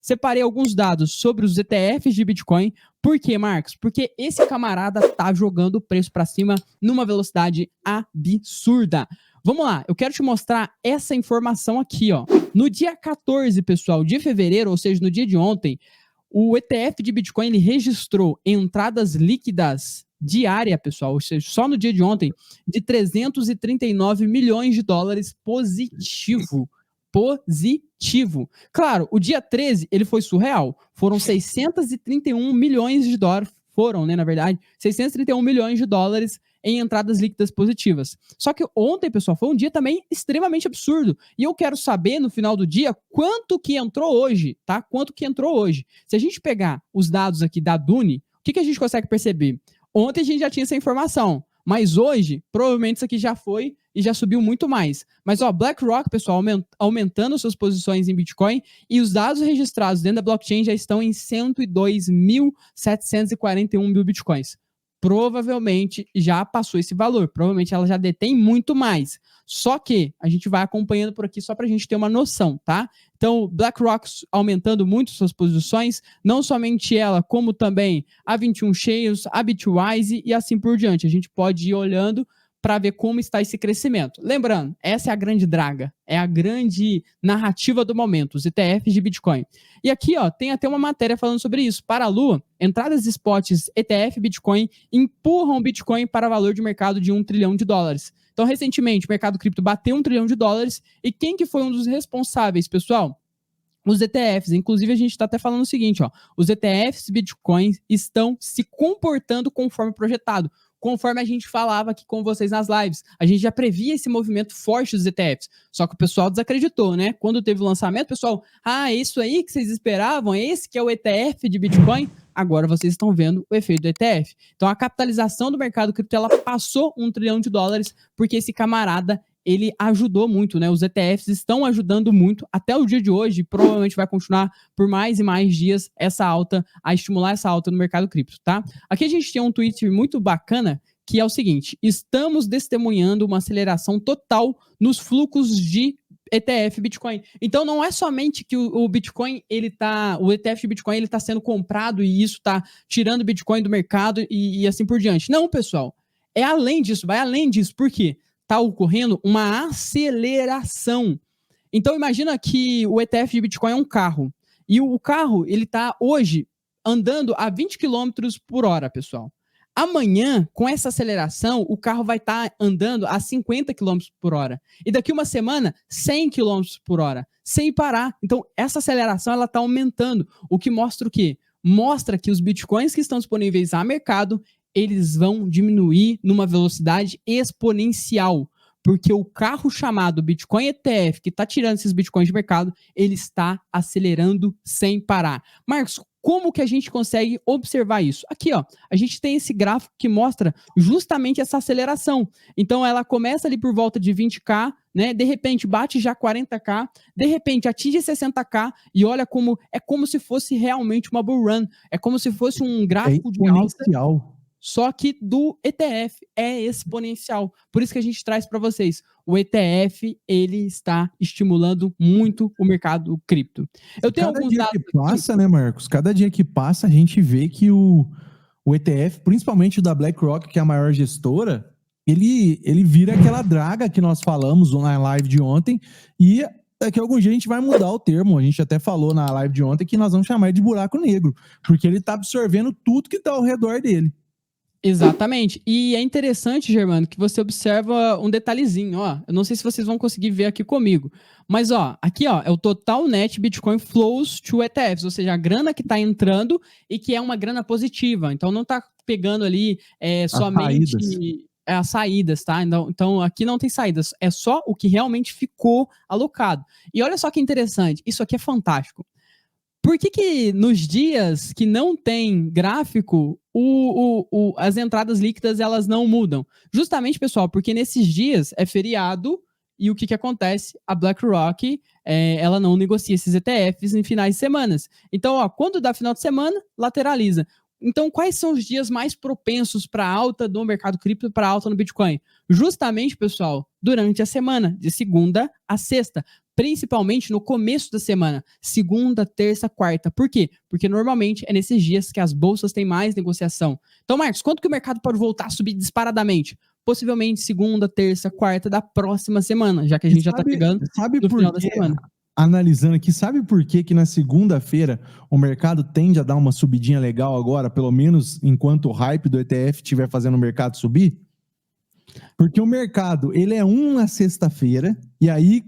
separei alguns dados sobre os ETFs de Bitcoin. Por quê, Marcos? Porque esse camarada tá jogando o preço para cima numa velocidade absurda. Vamos lá, eu quero te mostrar essa informação aqui, ó. No dia 14, pessoal, de fevereiro, ou seja, no dia de ontem, o ETF de Bitcoin ele registrou entradas líquidas diária, pessoal, ou seja, só no dia de ontem, de 339 milhões de dólares positivo. Positivo. Claro, o dia 13 ele foi surreal. Foram 631 milhões de dólares. Foram, né, na verdade, 631 milhões de dólares em entradas líquidas positivas. Só que ontem, pessoal, foi um dia também extremamente absurdo. E eu quero saber, no final do dia, quanto que entrou hoje, tá? Quanto que entrou hoje. Se a gente pegar os dados aqui da Duni, o que a gente consegue perceber? Ontem a gente já tinha essa informação, mas hoje, provavelmente isso aqui já foi e já subiu muito mais. Mas, ó, BlackRock, pessoal, aumentando suas posições em Bitcoin e os dados registrados dentro da blockchain já estão em 102.741 mil Bitcoins. Provavelmente já passou esse valor, provavelmente ela já detém muito mais. Só que a gente vai acompanhando por aqui só para a gente ter uma noção, tá? Então, BlackRock aumentando muito suas posições, não somente ela, como também a 21 Shares, a Bitwise e assim por diante. A gente pode ir olhando para ver como está esse crescimento. Lembrando, essa é a grande draga, é a grande narrativa do momento, os ETFs de Bitcoin. E aqui, ó, tem até uma matéria falando sobre isso. Para a Lua, entradas de spots ETF Bitcoin empurram o Bitcoin para valor de mercado de $1 trilhão. Então, recentemente, o mercado cripto bateu $1 trilhão. E quem que foi um dos responsáveis, pessoal? Os ETFs. Inclusive, a gente está até falando o seguinte, ó, os ETFs Bitcoin estão se comportando conforme projetado, conforme a gente falava aqui com vocês nas lives. A gente já previa esse movimento forte dos ETFs, só que o pessoal desacreditou, né? Quando teve o lançamento, o pessoal, é isso aí que vocês esperavam? É esse que é o ETF de Bitcoin? Agora vocês estão vendo o efeito do ETF. Então, a capitalização do mercado cripto, ela passou $1 trilhão, porque esse camarada, ele ajudou muito, né? Os ETFs estão ajudando muito até o dia de hoje, provavelmente vai continuar por mais e mais dias essa alta, a estimular essa alta no mercado cripto, tá? Aqui a gente tem um tweet muito bacana, que é o seguinte: estamos testemunhando uma aceleração total nos fluxos de ETF Bitcoin. Então não é somente que o Bitcoin, o ETF de Bitcoin, ele tá sendo comprado e isso tá tirando o Bitcoin do mercado e assim por diante. Não, pessoal. É além disso, vai além disso. Por quê? Está ocorrendo uma aceleração. Então, imagina que o ETF de Bitcoin é um carro. E o carro, ele está hoje andando a 20 km por hora, pessoal. Amanhã, com essa aceleração, o carro vai estar andando a 50 km por hora. E daqui uma semana, 100 km por hora, sem parar. Então, essa aceleração ela está aumentando. O que mostra o quê? Mostra que os bitcoins que estão disponíveis a mercado, eles vão diminuir numa velocidade exponencial, porque o carro chamado Bitcoin ETF, que está tirando esses bitcoins de mercado, ele está acelerando sem parar. Marcos, como que a gente consegue observar isso? Aqui, ó, a gente tem esse gráfico que mostra justamente essa aceleração. Então, ela começa ali por volta de 20K, né? De repente, bate já 40K, de repente, atinge 60K e olha como é como se fosse realmente uma bull run. É como se fosse um gráfico de alta. Só que do ETF é exponencial. Por isso que a gente traz para vocês. O ETF, ele está estimulando muito o mercado cripto. Eu tenho alguns dados que passa, né, Marcos? Cada dia que passa, a gente vê que o ETF, principalmente o da BlackRock, que é a maior gestora, ele vira aquela draga que nós falamos na live de ontem, e daqui a algum dia a gente vai mudar o termo. A gente até falou na live de ontem que nós vamos chamar de buraco negro, porque ele está absorvendo tudo que está ao redor dele. Exatamente. E é interessante, Germano, que você observa um detalhezinho, ó. Eu não sei se vocês vão conseguir ver aqui comigo, mas ó, aqui ó, é o total net Bitcoin flows to ETFs, ou seja, a grana que tá entrando e que é uma grana positiva. Então não tá pegando ali somente as saídas, tá? Então aqui não tem saídas, é só o que realmente ficou alocado. E olha só que interessante, isso aqui é fantástico. Por que nos dias que não tem gráfico, as entradas líquidas elas não mudam? Justamente, pessoal, porque nesses dias é feriado e o que acontece? A BlackRock, ela não negocia esses ETFs em finais de semanas. Então, ó, quando dá final de semana, lateraliza. Então, quais são os dias mais propensos para alta do mercado cripto, para alta no Bitcoin? Justamente, pessoal, durante a semana, de segunda a sexta. principalmente no começo da semana, segunda, terça, quarta. Por quê? Porque normalmente é nesses dias que as bolsas têm mais negociação. Então, Marcos, quanto que o mercado pode voltar a subir disparadamente? Possivelmente segunda, terça, quarta da próxima semana, já que a gente já tá chegando no final da semana. Analisando aqui, sabe por que na segunda-feira o mercado tende a dar uma subidinha legal agora, pelo menos enquanto o hype do ETF estiver fazendo o mercado subir? Porque o mercado, ele é na sexta-feira, e aí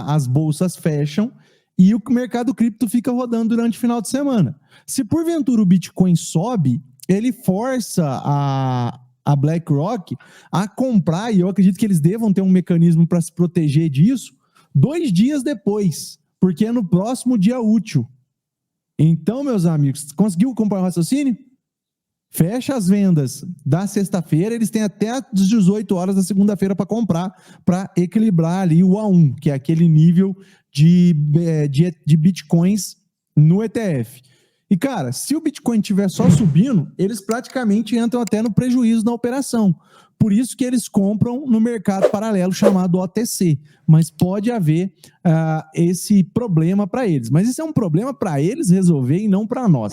as bolsas fecham, e o mercado cripto fica rodando durante o final de semana. Se porventura o Bitcoin sobe, ele força a BlackRock a comprar, e eu acredito que eles devam ter um mecanismo para se proteger disso, 2 dias depois, porque é no próximo dia útil. Então, meus amigos, conseguiu acompanhar o raciocínio? Fecha as vendas da sexta-feira, eles têm até as 18 horas da segunda-feira para comprar, para equilibrar ali o A1, que é aquele nível de bitcoins no ETF. E, cara, se o Bitcoin estiver só subindo, eles praticamente entram até no prejuízo na operação. Por isso que eles compram no mercado paralelo chamado OTC. Mas pode haver esse problema para eles. Mas isso é um problema para eles resolver e não para nós.